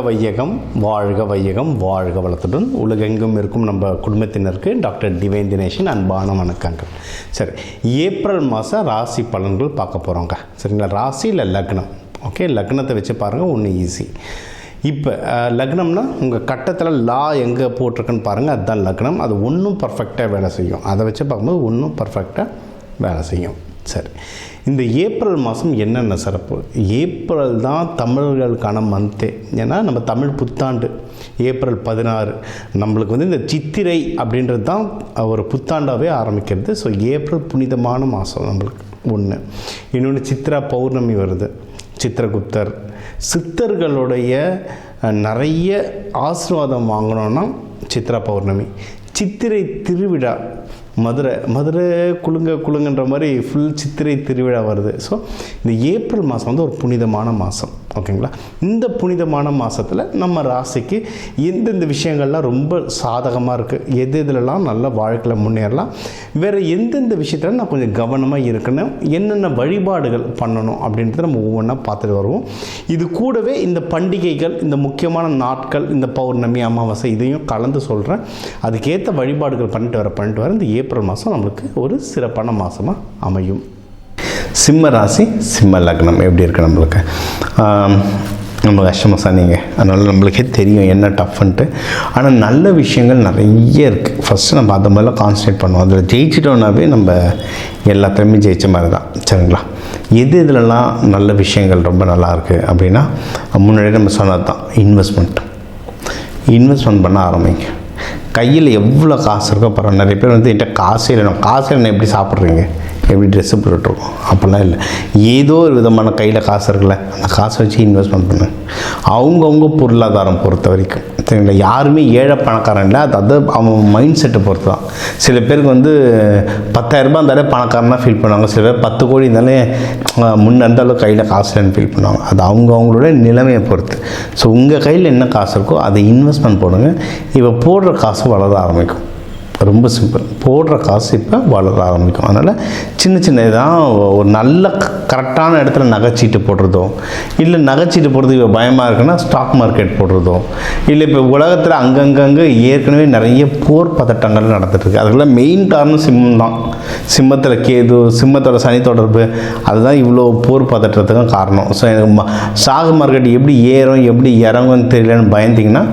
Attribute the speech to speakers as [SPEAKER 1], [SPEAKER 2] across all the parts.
[SPEAKER 1] வையகம், வாழ்க வையகம், வாழ்க வளத்துடன் உலகெங்கும் இருக்கும் நம்ம குடும்பத்தினருக்கு டாக்டர் டிவைன் தினேஷன் அன்பான வணக்கங்கள். சரி, ஏப்ரல் மாதம் ராசி பலன்கள் பார்க்க போகிறோங்க. சரிங்களா? ராசி இல்லை லக்னம். ஓகே, லக்னத்தை வச்சு பாருங்கள், ஒன்று ஈஸி. இப்போ லக்னம்னா உங்கள் கட்டத்தில் லா எங்கே போட்டிருக்குன்னு பாருங்கள், அதுதான் லக்னம். அது ஒன்றும் பர்ஃபெக்டாக வேலை செய்யும். அதை வச்சு பார்க்கும்போது ஒன்றும் பர்ஃபெக்டாக வேலை செய்யும். சரி, இந்த ஏப்ரல் மாதம் என்னென்ன சிறப்பு? ஏப்ரல் தான் தமிழர்களுக்கான மந்த்தே. ஏன்னா நம்ம தமிழ் புத்தாண்டு ஏப்ரல் 16. நம்மளுக்கு வந்து இந்த சித்திரை அப்படின்றது தான் ஒரு புத்தாண்டாகவே ஆரம்பிக்கிறது. ஸோ ஏப்ரல் புனிதமான மாதம் நம்மளுக்கு ஒன்று. இன்னொன்று சித்ரா பௌர்ணமி வருது. சித்திரகுப்தர் சித்தர்களுடைய நிறைய ஆசீர்வாதம் வாங்கணுன்னா சித்ரா பௌர்ணமி. சித்திரை திருவிழா, மதுரை குலுங்கன்ற மாதிரி ஃபுல் சித்திரை திருவிழா வருது. ஸோ இந்த ஏப்ரல் மாதம் வந்து ஒரு புனிதமான மாதம். ஓகேங்களா? இந்த புனிதமான மாதத்தில் நம்ம ராசிக்கு எந்தெந்த விஷயங்கள்லாம் ரொம்ப சாதகமாக இருக்குது, எதுலலாம் நல்ல வாழ்க்கையில் முன்னேறலாம், வேறு எந்தெந்த விஷயத்தில் நான் கொஞ்சம் கவனமாக இருக்கணும், என்னென்ன வழிபாடுகள் பண்ணணும் அப்படின்றத நம்ம ஒவ்வொன்றா பார்த்துட்டு வருவோம். இது கூடவே இந்த பண்டிகைகள், இந்த முக்கியமான நாட்கள், இந்த பௌர்ணமி, அமாவாசை இதையும் கலந்து சொல்கிறேன். அதுக்கேற்ற வழிபாடுகள் பண்ணிட்டு வர இந்த ஏப்ரல் மாதம் நம்மளுக்கு ஒரு சிறப்பான மாதமாக அமையும். சிம்ம ராசி, சிம்ம லக்னம் எப்படி இருக்குது நம்மளுக்கு? நம்ம கஷ்டமாக சொன்னீங்க, அதனால் நம்மளுக்கே தெரியும் என்ன டஃப்ன்ட்டு. ஆனால் நல்ல விஷயங்கள் நிறைய இருக்குது. ஃபஸ்ட்டு நம்ம அது மாதிரிலாம் கான்சன்ட்ரேட் பண்ணுவோம். அதில் ஜெயிச்சிட்டோன்னாவே நம்ம எல்லாத்தையுமே ஜெயித்த மாதிரி தான். சரிங்களா? எதுலலாம் நல்ல விஷயங்கள் ரொம்ப நல்லாயிருக்கு அப்படின்னா, முன்னாடியே நம்ம சொன்னது தான் இன்வெஸ்ட்மெண்ட் பண்ண ஆரம்பிங்க. கையில் எவ்வளோ காசு இருக்கோ பரவாயில்ல. நிறைய பேர் வந்து என்கிட்ட காசு இல்லை எப்படி சாப்பிட்றீங்க, எப்படி ட்ரெஸ்ஸு போட்டுருக்கோம் அப்படிலாம் இல்லை. ஏதோ ஒரு விதமான கையில் காசு இருக்குல்ல, அந்த காசை வச்சு இன்வெஸ்ட்மெண்ட் பண்ணு. அவங்கவுங்க பொருளாதாரம் பொறுத்த வரைக்கும் சரிங்களா? யாருமே ஏழை பணக்காரன் இல்லை. அது அவன் மைண்ட் செட்டை பொறுத்து தான். சில பேருக்கு வந்து 10,000 ரூபாய் இருந்தாலே பணக்காரனாக ஃபீல் பண்ணுவாங்க. சில பேர் 10 கோடி இருந்தாலே முன்ன இருந்தாலும் கையில் காசு இல்லைன்னு ஃபீல் பண்ணுவாங்க. அது அவங்களோட நிலைமையை பொறுத்து. ஸோ உங்கள் கையில் என்ன காசு இருக்கோ அதை இன்வெஸ்ட்மெண்ட் போடுங்க. இப்போ போடுற காசு வளர ஆரம்பிக்கும். ரொம்ப சிம்பிள். போடுற காசு இப்போ வளர ஆரம்பிக்கும். அதனால் சின்ன இதான் ஒரு நல்ல கரெக்டான இடத்துல நகைச்சீட்டு போடுறதோ, இல்லை நகைச்சீட்டு போடுறதுக்கு இப்போ பயமாக இருக்குன்னா ஸ்டாக் மார்க்கெட் போடுறதோ, இல்லை இப்போ உலகத்தில் அங்கங்கே ஏற்கனவே நிறைய போர் பதட்டங்கள் நடந்துகிட்ருக்கு. அதுக்கெல்லாம் மெயின் காரணம் சிம்மம் தான். சிம்மத்தில் கேது, சிம்மத்தோட சனி தொடர்பு, அதுதான் இவ்வளோ போர் பதட்டத்துக்கும் காரணம். ஸோ ஸ்டாக் மார்க்கெட் எப்படி ஏறும் எப்படி இறங்கும்னு தெரியலன்னு பயந்திங்கன்னா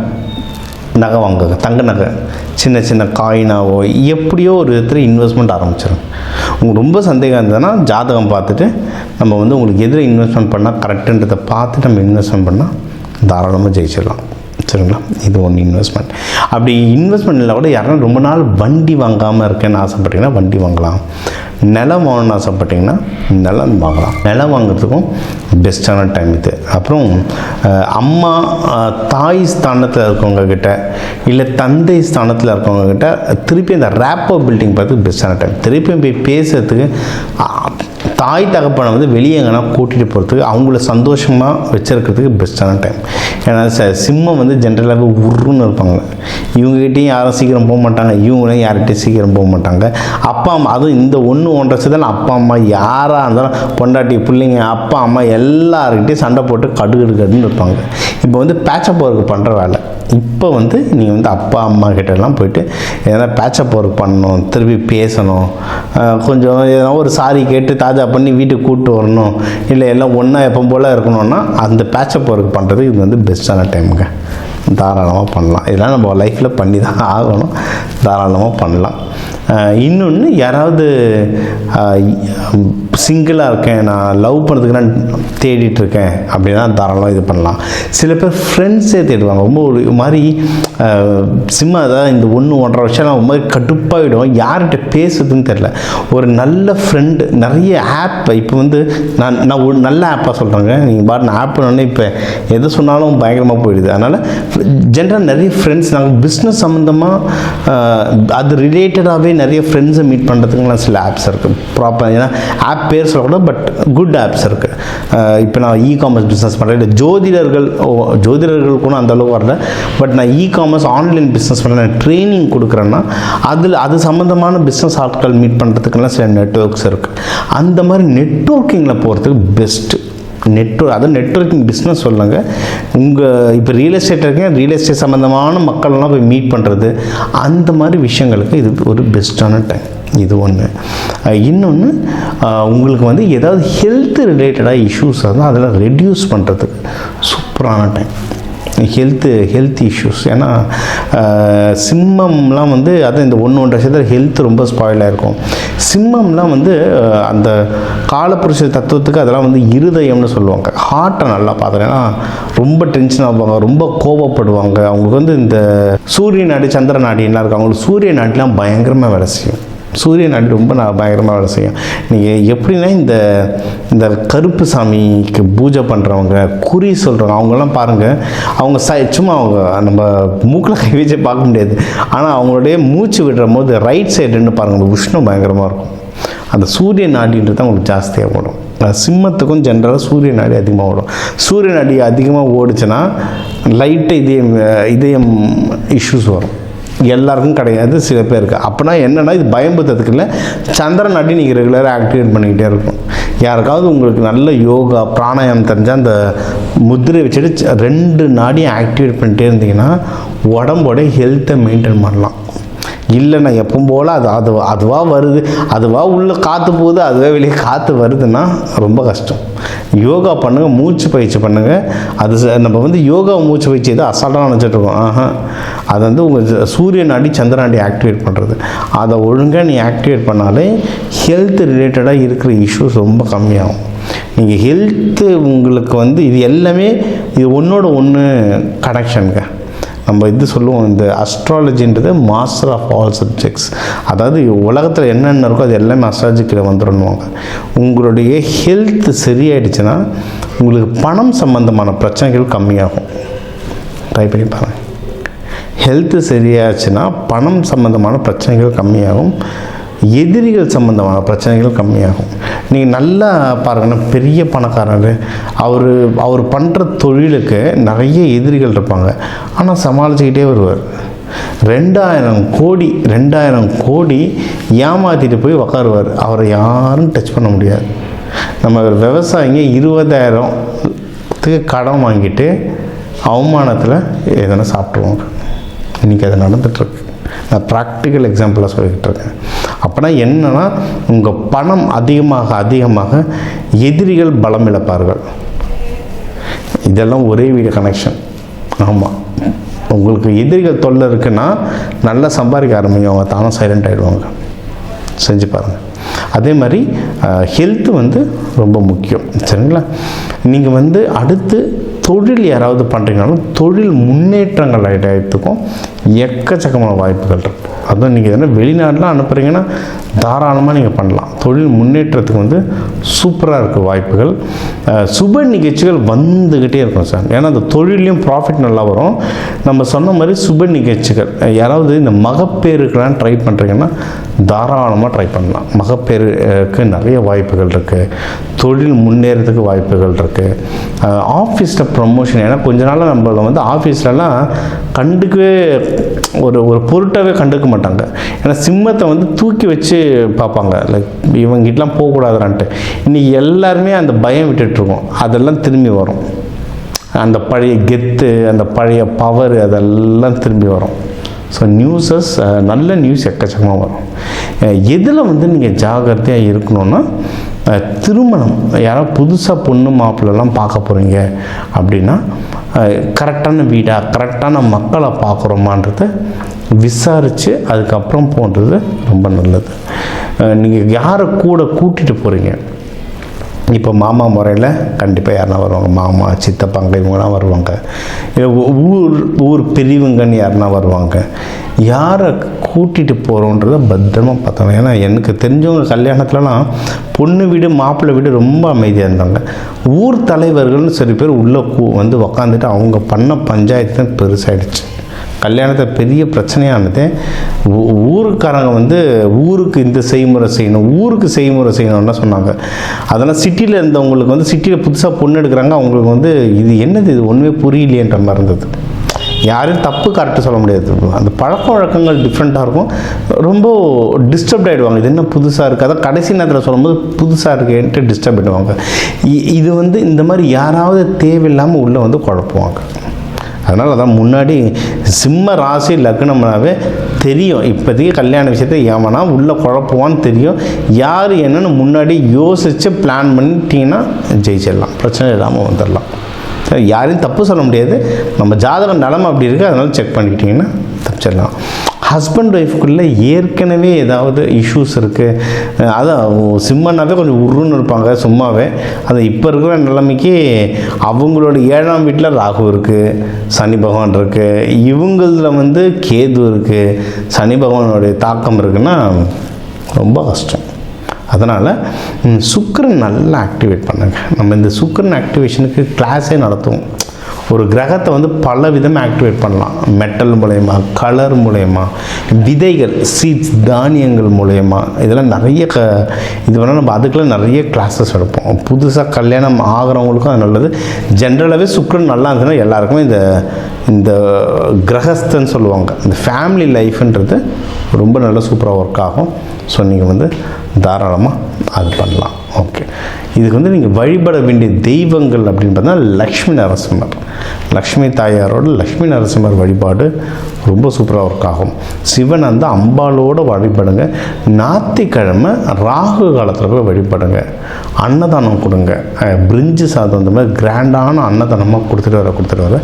[SPEAKER 1] நகை வாங்குங்க. தங்க நகை, சின்ன காயினாவோ எப்படியோ ஒரு விதத்தில் இன்வெஸ்ட்மெண்ட் ஆரம்பிச்சிடும். உங்களுக்கு ரொம்ப சந்தேகம் இருந்ததுன்னா ஜாதகம் பார்த்துட்டு நம்ம வந்து உங்களுக்கு எதில் இன்வெஸ்ட்மெண்ட் பண்ணால் கரெக்டுன்றதை பார்த்துட்டு நம்ம இன்வெஸ்ட்மெண்ட் பண்ணால் தாராளமாக ஜெயிச்சிடலாம். சரிங்களா? இது ஒன்று இன்வெஸ்ட்மெண்ட். அப்படி இன்வெஸ்ட்மெண்ட் இல்லை கூட யாரும் ரொம்ப நாள் வண்டி வாங்காமல் இருக்கேன்னு ஆசைப்பட்டீங்கன்னா வண்டி வாங்கலாம். நிலம் வாங்கணும்னு ஆசைப்பட்டிங்கன்னா நிலம் வாங்கலாம். நிலம் வாங்குறதுக்கும் பெஸ்ட்டான டைம் இது. அப்புறம் அம்மா தாய் ஸ்தானத்தில் இருக்கவங்கக்கிட்ட இல்லை தந்தை ஸ்தானத்தில் இருக்கவங்கக்கிட்ட திருப்பி அந்த ரேப்போ பில்டிங் பார்த்து பெஸ்ட்டான டைம். திருப்பியும் போய் பேசுகிறதுக்கு, தாய் தகப்பனை வந்து வெளியே எங்கன்னா கூட்டிகிட்டு போகிறதுக்கு, அவங்கள சந்தோஷமாக வச்சுருக்கிறதுக்கு பெஸ்ட்டான டைம். ஏன்னா சிம்மம் வந்து ஜென்ரலாகவே உருன்னு இருப்பாங்க. இவங்ககிட்டையும் யாரும் சீக்கிரம் போக மாட்டாங்க, இவங்களையும் யார்கிட்டையும் சீக்கிரம் போக மாட்டாங்க. அப்பா அம்மா, அதுவும் இந்த 1-1.5 தான் அப்பா அம்மா யாராக இருந்தாலும் பொண்டாட்டி பிள்ளைங்க அப்பா அம்மா எல்லாருக்கிட்டையும் சண்டை போட்டு கடுன்னு இருப்பாங்க. இப்போ வந்து பேச்சப் ஒர்க் பண்ணுற வேலை. இப்போ வந்து நீங்கள் வந்து அப்பா அம்மா கிட்டலாம் போயிட்டு எதனா பேச்சப் ஒர்க் பண்ணணும், திருப்பி பேசணும், கொஞ்சம் எதனா ஒரு சாரி கேட்டு தாஜா பண்ணி வீட்டுக்கு கூப்பிட்டு வரணும், இல்லை எல்லாம் ஒன்றா எப்போ போல் இருக்கணும்னா அந்த பேச்சப் ஒர்க் பண்ணுறதுக்கு இது வந்து பெஸ்ட்டான டைமுங்க. தாராளமாக பண்ணலாம். இதெல்லாம் நம்ம லைஃப்பில் பண்ணி தான் ஆகணும். தாராளமாக பண்ணலாம். இன்னொன்று, யாராவது சிங்கிளாக இருக்கேன், நான் லவ் பண்ணுறதுக்கு நான் தேடிட்டுருக்கேன் அப்படின்னா தாராளமாக இது பண்ணலாம். சில பேர் ஃப்ரெண்ட்ஸே தேடுவாங்க. ரொம்ப ஒரு மாதிரி சிம்மா, அதாவது இந்த 1-1.5 வருஷம் ஒரு மாதிரி கடுப்பாகிடும், யார்கிட்ட பேசுறதுன்னு தெரில. ஒரு நல்ல ஃப்ரெண்டு, நிறைய ஆப் இப்போ வந்து நான் ஒரு நல்ல ஆப்பாக சொல்கிறேங்க. நீங்கள் பாட்டு ஆப்னு இப்போ எது சொன்னாலும் பயங்கரமாக போயிடுது. அதனால் ஜென்ரலாக நிறைய ஃப்ரெண்ட்ஸ், நாங்கள் பிஸ்னஸ் சம்மந்தமாக அது ரிலேட்டடாகவே நிறைய ஃப்ரெண்ட்ஸை மீட் பண்ணுறதுக்குலாம் சில ஆப்ஸ் இருக்குது. ப்ராப்பர், ஏன்னா ஆப் பேர் சொல்லக்கூடாது, பட் குட் ஆப்ஸ் இருக்குது. இப்போ நான் இ-காமர்ஸ் பிஸ்னஸ் பண்ணுறேன், இல்லை ஜோதிடர்களுக்கும் அந்தளவுக்கு வரல, பட் நான் இ-காமர்ஸ் ஆன்லைன் பிஸ்னஸ் பண்ணுறேன், ட்ரைனிங் கொடுக்குறேன்னா அது சம்மந்தமான பிஸ்னஸ் ஆட்கள் மீட் பண்ணுறதுக்கெல்லாம் சில நெட்வொர்க்ஸ் இருக்குது. அந்த மாதிரி நெட்வொர்க்கிங்கில் போகிறதுக்கு பெஸ்ட்டு. அதுவும் நெட்வொர்க்கிங் பிஸ்னஸ் சொல்லுங்க. உங்கள் இப்போ ரியல் எஸ்டேட் இருக்கீங்க, ரியல் எஸ்டேட் சம்மந்தமான மக்கள்லாம் போய் மீட் பண்ணுறது, அந்த மாதிரி விஷயங்களுக்கு இது ஒரு பெஸ்ட்டான டைம். இது ஒன்று. இன்னொன்று, உங்களுக்கு வந்து ஏதாவது ஹெல்த் ரிலேட்டடாக இஷ்யூஸ் இருந்தால் அதெல்லாம் ரெடியூஸ் பண்ணுறதுக்கு சூப்பரான டைம். Health issues. ஏன்னா சிம்மம்லாம் வந்து அது இந்த 1-1.5 வருஷத்தில் ஹெல்த் ரொம்ப ஸ்பாயிலாக இருக்கும். சிம்மம்லாம் வந்து அந்த காலப்புருஷ தத்துவத்துக்கு அதெல்லாம் வந்து இருதயம்னு சொல்லுவாங்க. ஹார்ட்டை நல்லா பார்த்துட்டேன்னா ரொம்ப டென்ஷன் ஆவாங்க, ரொம்ப கோபப்படுவாங்க. அவங்களுக்கு வந்து இந்த சூரிய நாடி சந்திர நாடிலாம் இருக்கும், அவங்களுக்கு சூரிய நாடிலாம் பயங்கரமாக வேலை செய்யும். சூரிய நாடி ரொம்ப பயங்கரமாக வேலை செய்யும். நீங்கள் எப்படின்னா இந்த கருப்பு சாமிக்கு பூஜை பண்ணுறவங்க, குறி சொல்கிறவங்க, அவங்கெல்லாம் பாருங்கள், அவங்க சும்மா அவங்க நம்ம மூக்கில் கை வச்சு பார்க்க முடியாது, ஆனால் அவங்களுடைய மூச்சு விடுற போது ரைட் சைடுன்னு பாருங்கள், உஷ்ணம் பயங்கரமாக இருக்கும். அந்த சூரிய நாடின்றது அவங்களுக்கு ஜாஸ்தியாக ஓடும். சிம்மத்துக்கும் ஜென்ரலாக சூரிய நாடி அதிகமாக ஓடும். சூரிய நாடி அதிகமாக ஓடிச்சுன்னா லைட்டு இதயம் இஷ்யூஸ் வரும். எல்லாருக்கும் கிடையாது, சில பேருக்கு. அப்படின்னா என்னென்னா இது பயம்புறதுக்கு இல்லை, சந்திர நாடி நீங்கள் ரெகுலராக ஆக்டிவேட் பண்ணிக்கிட்டே இருக்கும். யாருக்காவது உங்களுக்கு நல்ல யோகா பிராணாயாமம் தெரிஞ்சால் அந்த முத்திரை வச்சுட்டு 2 நாடியும் ஆக்டிவேட் பண்ணிகிட்டே இருந்தீங்கன்னா உடம்போட ஹெல்த்தை மெயின்டைன் பண்ணலாம். இல்லைண்ணா எப்பவும் போல் அதுவாக வருது, அதுவாக உள்ளே காற்று போகுது, அதுவே வெளியே காற்று வருதுன்னா ரொம்ப கஷ்டம். யோகா பண்ணுங்கள், மூச்சு பயிற்சி பண்ணுங்கள். அது நம்ம வந்து யோகா மூச்சு பயிற்சி எதாவது அசால்ட்டாக நினச்சிட்ருக்கோம். அது வந்து உங்கள் சூரிய நாடி சந்திர நாடி ஆக்டிவேட் பண்ணுறது. அதை ஒழுங்காக நீ ஆக்டிவேட் பண்ணாலே ஹெல்த் ரிலேட்டடாக இருக்கிற இஷ்யூஸ் ரொம்ப கம்மியாகும். நீங்கள் ஹெல்த்து உங்களுக்கு வந்து இது எல்லாமே இது ஒன்றோட ஒன்று கனெக்ஷனுங்க. நம்ம இது சொல்லுவோம், இந்த அஸ்ட்ராலஜின்றது மாஸ்டர் ஆஃப் ஆல் சப்ஜெக்ட்ஸ். அதாவது உலகத்தில் என்னென்ன இருக்கோ அது எல்லாமே அஸ்ட்ராலஜிக்கில் வந்துடணுவாங்க. உங்களுடைய ஹெல்த் சரியாயிடுச்சுன்னா உங்களுக்கு பணம் சம்பந்தமான பிரச்சனைகள் கம்மியாகும். ட்ரை பண்ணி பாருங்கள். ஹெல்த்து சரியாச்சுன்னா பணம் சம்பந்தமான பிரச்சனைகள் கம்மியாகும், எதிரிகள் சம்பந்தமான பிரச்சனைகள் கம்மியாகும். நீங்கள் நல்லா பாருங்கன்னா, பெரிய பணக்காரர் அவர் பண்ணுற தொழிலுக்கு நிறைய எதிரிகள் இருப்பாங்க, ஆனால் சமாளிச்சுக்கிட்டே வருவார். 2000 கோடி ஏமாற்றிட்டு போய் உக்காருவார். அவரை யாரும் டச் பண்ண முடியாது. நம்ம விவசாயிங்க 20,000த்துக்கு கடன் வாங்கிட்டு அவமானத்தில் எதனா சாப்பிட்ருவாங்க. இன்றைக்கி அது நடந்துகிட்ருக்கு. நான் ப்ராக்டிக்கல் எக்ஸாம்பிளாக சொல்லிக்கிட்டு இருக்கேன். அப்படின்னா என்னென்னா, உங்கள் பணம் அதிகமாக எதிரிகள் பலம் இழப்பார்கள். இதெல்லாம் ஒரே வீடு கனெக்ஷன். ஆமாம், உங்களுக்கு எதிரிகள் தொல்லை இருக்குன்னா நல்லா சம்பாதிக்க ஆரம்பிங்க, அவங்க தானே சைலண்ட் ஆகிடுவாங்க. செஞ்சு பாருங்கள். அதே மாதிரி ஹெல்த்து வந்து ரொம்ப முக்கியம். சரிங்களா? நீங்கள் வந்து அடுத்து தொழில் யாராவது பண்ணுறீங்கனாலும் தொழில் முன்னேற்றங்கள் ஆகிட்டதுக்கும் எக்கச்சக்கமான வாய்ப்புகள் இருக்குது. அதுவும் நீங்கள் எதனா வெளிநாட்டில் அனுப்புகிறீங்கன்னா தாராளமாக நீங்கள் பண்ணலாம். தொழில் முன்னேற்றத்துக்கு வந்து சூப்பராக இருக்குது வாய்ப்புகள். சுப நிகழ்ச்சிகள் வந்துக்கிட்டே இருக்கும் சார். ஏன்னா அந்த தொழிலையும் ப்ராஃபிட் நல்லா வரும். நம்ம சொன்ன மாதிரி சுப நிகழ்ச்சிகள், யாராவது இந்த மகப்பேருக்கெலாம் ட்ரை பண்ணுறீங்கன்னா தாராளமாக ட்ரை பண்ணலாம். மகப்பேருக்கு நிறைய வாய்ப்புகள் இருக்குது. தொழில் முன்னேறதுக்கு வாய்ப்புகள் இருக்குது. ஆஃபீஸில் ப்ரமோஷன், ஏன்னா கொஞ்ச நாள் நம்மள வந்து ஆஃபீஸ்லலாம் கண்டுக்கவே ஒரு பொருட்டாகவே கண்டுக்க மாட்டாங்க. ஏன்னா சிம்மத்தை வந்து தூக்கி வச்சு பார்ப்பாங்க, லைக் இவங்கிட்டலாம் போகக்கூடாதுன்ட்டு. இன்றைக்கி எல்லாருமே அந்த பயம் விட்டுட்ருக்கோம். அதெல்லாம் திரும்பி வரும். அந்த பழைய கெத்து, அந்த பழைய பவர், அதெல்லாம் திரும்பி வரும். ஸோ நியூஸஸ், நல்ல நியூஸ் எக்கச்சக்கமாக வரும். எதில் வந்து நீங்கள் ஜாகிரதையாக இருக்கணும்னா, திருமணம் யாராவது புதுசாக பொண்ணு மாப்பிள்ளெல்லாம் பார்க்க போகிறீங்க அப்படின்னா கரெக்டான வீடாக கரெக்டான மக்களை பார்க்குறோமான்றதை விசாரித்து அதுக்கப்புறம் போன்றது ரொம்ப நல்லது. நீங்கள் யாரை கூட கூட்டிகிட்டு போகிறீங்க, இப்போ மாமா முறையில் கண்டிப்பாக யாருனா வருவாங்க, மாமா சித்தப்பாங்க இவங்களாம் வருவாங்க. இல்லை ஊர் பெரியவங்கன்னு யாருனா வருவாங்க. யாரை கூட்டிகிட்டு போகிறோன்றதை பத்திரமா பார்த்தாங்க. ஏன்னா எனக்கு தெரிஞ்சவங்க கல்யாணத்துலலாம் பொண்ணு வீடு மாப்பிள்ளை வீடு ரொம்ப அமைதியாக இருந்தாங்க. ஊர் தலைவர்கள்னு சில பேர் உள்ளே வந்து உக்காந்துட்டு அவங்க பண்ண பஞ்சாயத்து பெருசாகிடுச்சு. கல்யாணத்தை பெரிய பிரச்சனையானது. ஊருக்காரங்க வந்து ஊருக்கு இந்த செய்முறை செய்யணும், ஊருக்கு செய்முறை செய்யணும்னா சொன்னாங்க. அதெல்லாம் சிட்டியில் இருந்தவங்களுக்கு வந்து சிட்டியில் புதுசாக பொண்ணு எடுக்கிறாங்க, அவங்களுக்கு வந்து இது என்னது, இது ஒன்றுமே புரியலையன்ற மாதிரி இருந்தது. யாரும் தப்பு கரெக்டாக சொல்ல முடியாது. அந்த பழக்க வழக்கங்கள் டிஃப்ரெண்ட்டாக இருக்கும். ரொம்ப டிஸ்டர்ப் ஆகிடுவாங்க. இது என்ன புதுசாக இருக்குது, அதான் கடைசி நேரத்தில் சொல்லும்போது புதுசாக இருக்குன்ட்டு டிஸ்டர்ப் ஆகிடுவாங்க. இது வந்து இந்த மாதிரி யாராவது தேவையில்லாமல் உள்ளே வந்து குழப்புவாங்க. அதனால் அதான் முன்னாடி சிம்ம ராசி லக்னம்னாவே தெரியும். இப்போதைக்கு கல்யாண விஷயத்தை ஏமானா உள்ளே குழப்புவான்னு தெரியும். யார் என்னென்னு முன்னாடி யோசித்து பிளான் பண்ணிட்டீங்கன்னா ஜெயிச்சிடலாம், பிரச்சனை இல்லாமல் வந்துடலாம். சரி, யாரையும் தப்பு சொல்ல முடியாது. நம்ம ஜாதகம் நிலமை அப்படி இருக்குது, அதனால் செக் பண்ணிக்கிட்டிங்கன்னா தப்பிச்சிடலாம். ஹஸ்பண்ட் ஒய்ஃப்குள்ளே ஏற்கனவே ஏதாவது இஷ்யூஸ் இருக்குது, அதான் சிம்மனாவே கொஞ்சம் உருன்னு இருப்பாங்க சும்மாவே. அது இப்போ இருக்கிற நிலைமைக்கு அவங்களோட 7ஆம் வீட்டில் ராகு இருக்குது, சனி பகவான் இருக்குது, இவங்களில் வந்து கேது இருக்குது, சனி பகவானுடைய தாக்கம் இருக்குன்னா ரொம்ப கஷ்டம். அதனால் சுக்கிரன் நல்லா ஆக்டிவேட் பண்ணுங்க. நம்ம இந்த சுக்கிரன் ஆக்டிவேஷனுக்கு கிளாஸே நடத்துவோம். ஒரு கிரகத்தை வந்து பல விதமாக ஆக்டிவேட் பண்ணலாம். மெட்டல் மூலயமா, கலர் மூலயமா, விதைகள், சீட்ஸ், தானியங்கள் மூலயமா, இதெல்லாம் நிறைய இது வேணால் நம்ம அதுக்கெல்லாம் நிறைய கிளாஸஸ் எடுப்போம். புதுசாக கல்யாணம் ஆகிறவங்களுக்கும் அது நல்லது. ஜென்ரலாகவே சுக்கிரன் நல்லா இருந்துச்சுன்னா எல்லாருக்குமே இந்த கிரகஸ்தன்னு சொல்லுவாங்க, இந்த ஃபேமிலி லைஃப்ன்றது ரொம்ப நல்லா சூப்பராக ஒர்க் ஆகும். ஸோ நீங்கள் வந்து தாராளமாக அது பண்ணலாம். ஓகே, இதுக்கு வந்து நீங்கள் வழிபட வேண்டிய தெய்வங்கள் அப்படின்னு பார்த்தா லக்ஷ்மி நரசிம்மர். லக்ஷ்மி தாயாரோட லக்ஷ்மி நரசிம்மர் வழிபாடு ரொம்ப சூப்பராக ஒர்க் ஆகும். சிவன் அந்த அம்பாலோடு வழிபடுங்க. ஞாயிற்றுக்கிழமை ராகு காலத்தில் போய் வழிபடுங்க. அன்னதானம் கொடுங்க. பிரிஞ்சு சாதம் அந்த மாதிரி கிராண்டான அன்னதானமாக கொடுத்துட்டு வர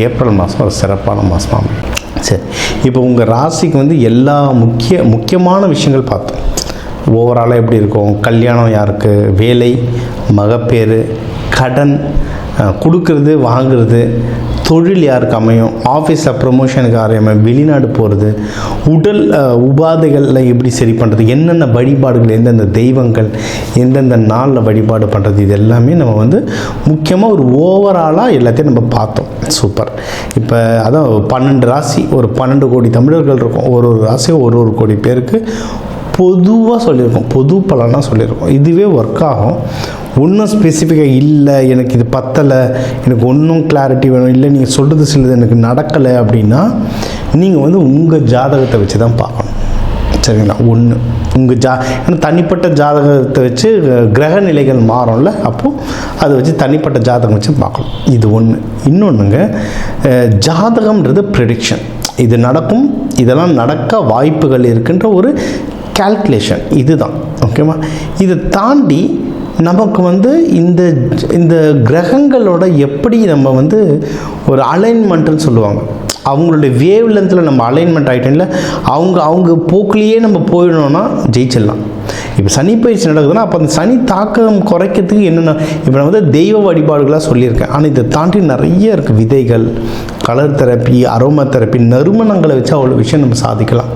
[SPEAKER 1] ஏப்ரல் மாதம் ஒரு சிறப்பான மாதமாக அமையும். சரி, இப்போ உங்கள் ராசிக்கு வந்து எல்லா முக்கியமான விஷயங்கள் பார்த்தோம். ஓவராலாக எப்படி இருக்கும், கல்யாணம் யாருக்கு, வேலை, மகப்பேறு, கடன், கொடுக்கறது வாங்கிறது, தொழில் யாருக்கு அமையும், ஆஃபீஸில் ப்ரொமோஷனுக்கு அமையும், வெளிநாடு போகிறது, உடல் உபாதைகளில் எப்படி சரி பண்ணுறது, என்னென்ன வழிபாடுகள், எந்தெந்த தெய்வங்கள் எந்தெந்த நாளில் வழிபாடு பண்ணுறது, இது எல்லாமே நம்ம வந்து முக்கியமாக ஒரு ஓவராலாக எல்லாத்தையும் நம்ம பார்த்தோம். சூப்பர். இப்போ அதான் 12 ராசி, ஒரு 12 கோடி தமிழர்கள் இருக்கும். ஒரு ராசியும் ஒரு கோடி பேருக்கு பொதுவாக சொல்லியிருக்கோம், பொது பலனாக சொல்லியிருக்கோம். இதுவே ஒர்க் ஆகும். ஒன்றும் ஸ்பெசிஃபிக்காக இல்லை, எனக்கு இது பத்தலை, எனக்கு ஒன்றும் கிளாரிட்டி வேணும், இல்லை நீங்கள் சொல்கிறது சிலது எனக்கு நடக்கலை அப்படின்னா நீங்கள் வந்து உங்கள் ஜாதகத்தை வச்சு தான் பார்க்கணும். சரிங்களா? ஒன்று உங்கள் ஏன்னா தனிப்பட்ட ஜாதகத்தை வச்சு கிரக நிலைகள் மாறும்ல, அப்போது அதை வச்சு தனிப்பட்ட ஜாதகம் வச்சு பார்க்கணும். இது ஒன்று. இன்னொன்றுங்க, ஜாதகம்ன்றது ப்ரெடிக்ஷன். இது நடக்கும், இதெல்லாம் நடக்க வாய்ப்புகள் இருக்குன்ற ஒரு கால்குலேஷன், இதுதான். ஓகேவா? இதை தாண்டி நமக்கு வந்து இந்த கிரகங்களோட எப்படி நம்ம வந்து ஒரு அலைன்மெண்ட்டுன்னு சொல்லுவாங்க, அவங்களுடைய வேவ் லென்த்தில் நம்ம அலைன்மெண்ட் ஆகிட்டோம்ல, அவங்க போக்குலேயே நம்ம போயிடணும்னா ஜெயிச்சிடலாம். இப்போ சனி பயிற்சி நடக்குதுன்னா அப்போ அந்த சனி தாக்கம் குறைக்கிறதுக்கு என்னென்ன, இப்போ நான் வந்து தெய்வ வழிபாடுகளாக சொல்லியிருக்கேன். ஆனால் இதை தாண்டி நிறைய இருக்குது. விதைகள், கலர் தெரப்பி, அரோமா தெரப்பி, நறுமணங்களை வச்சு அவ்வளோ விஷயம் நம்ம சாதிக்கலாம்.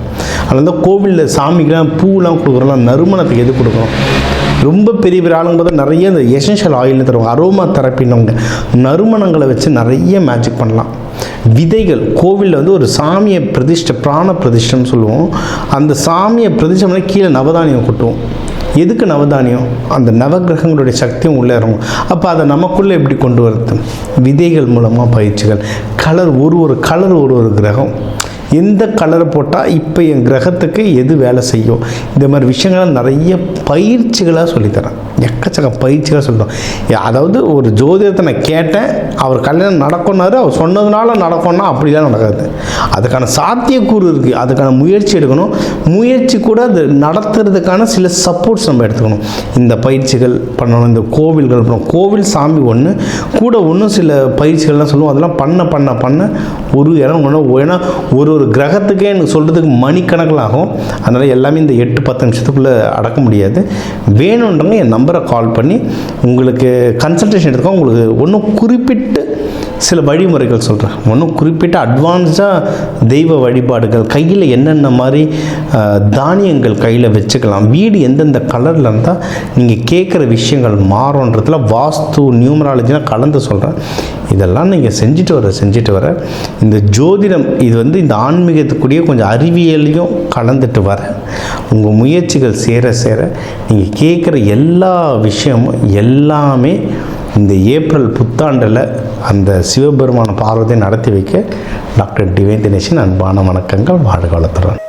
[SPEAKER 1] அதனால தான் கோவிலில் சாமிக்கெலாம் பூலாம் கொடுக்குறோம்லாம், நறுமணத்துக்கு எது கொடுக்குறோம்? ரொம்ப பெரிய ஆளுங்க பார்த்தா நிறைய இந்த எசென்ஷியல் ஆயில்னு தருவாங்க, அரோமா தெரப்பின்னவங்க நறுமணங்களை வச்சு நிறைய மேஜிக் பண்ணலாம். விதைகள், கோவிலில் வந்து ஒரு சாமியை பிராண பிரதிஷ்டைன்னு சொல்லுவோம். அந்த சாமியை பிரதிஷ்டை பண்ணி கீழே நவதானியம் கொட்டுவோம். எதுக்கு நவதானியம்? அந்த நவகிரகங்களுடைய சக்தியும் உள்ளே இறங்கும். அப்போ அதை நமக்குள்ளே எப்படி கொண்டு வரது? விதைகள் மூலமாக பயிற்சிகள். கலர், ஒரு கலர் ஒரு கிரகம், எந்த கலரை போட்டால் இப்போ என் கிரகத்துக்கு எது வேலை செய்யும், இந்த மாதிரி விஷயங்களை நிறைய பயிற்சிகளாக சொல்லித்தரேன். எக்கச்சக்கம் பயிற்சிகளாக சொல்லிட்டோம். அதாவது ஒரு ஜோதிடத்தை நான் கேட்டேன், அவர் கல்யாணம் நடக்கும்னாரு, அவர் சொன்னதுனால நடக்கும்னா அப்படிலாம் நடக்காது. அதுக்கான சாத்தியக்கூறு இருக்குது, அதுக்கான முயற்சி எடுக்கணும். முயற்சி கூட அது நடத்துறதுக்கான சில சப்போர்ட்ஸ் நம்ம எடுத்துக்கணும். இந்த பயிற்சிகள் பண்ணணும், இந்த கோவில்கள் பண்ணணும். கோவில் சாமி ஒன்று கூட ஒன்றும் சில பயிற்சிகள்லாம் சொல்லுவோம். அதெல்லாம் பண்ண ஒரு இடம் ஏன்னா ஒரு கிரகத்துக்கே எனக்கு சொல்கிறதுக்கு மணிக்கணக்கில் ஆகும். அதனால் எல்லாமே இந்த 8-10 நிமிஷத்துக்குள்ளே அடக்க முடியாது. வேணுன்றவங்க என் நம்பரை கால் பண்ணி உங்களுக்கு கன்சல்டேஷன் எடுத்துக்கோ. உங்களுக்கு ஒன்றும் குறிப்பிட்டு சில வழிமுறைகள் சொல்கிறேன். ஒன்றும் குறிப்பிட்ட அட்வான்ஸாக தெய்வ வழிபாடுகள், கையில் என்னென்ன மாதிரி தானியங்கள் கையில் வச்சுக்கலாம், வீடு எந்தெந்த கலரில் இருந்தால் நீங்கள் கேட்குற விஷயங்கள் மாறுன்றதுல வாஸ்து நியூமராலஜிலாம் கலந்து சொல்கிறேன். இதெல்லாம் நீங்கள் செஞ்சுட்டு வர இந்த ஜோதிடம் இது வந்து இந்த ஆன்மீகத்துக்குரிய கொஞ்சம் அறிவியலையும் கலந்துட்டு வர உங்கள் முயற்சிகள் சேர நீங்கள் கேட்குற எல்லா விஷயமும் எல்லாமே இந்த ஏப்ரல் புத்தாண்டில் அந்த சிவபெருமான பார்வதியை நடத்தி வைக்க டாக்டர் டிவைன் தினேஷின் அன்பான வணக்கங்கள். வாழ்க வளத்துடன்.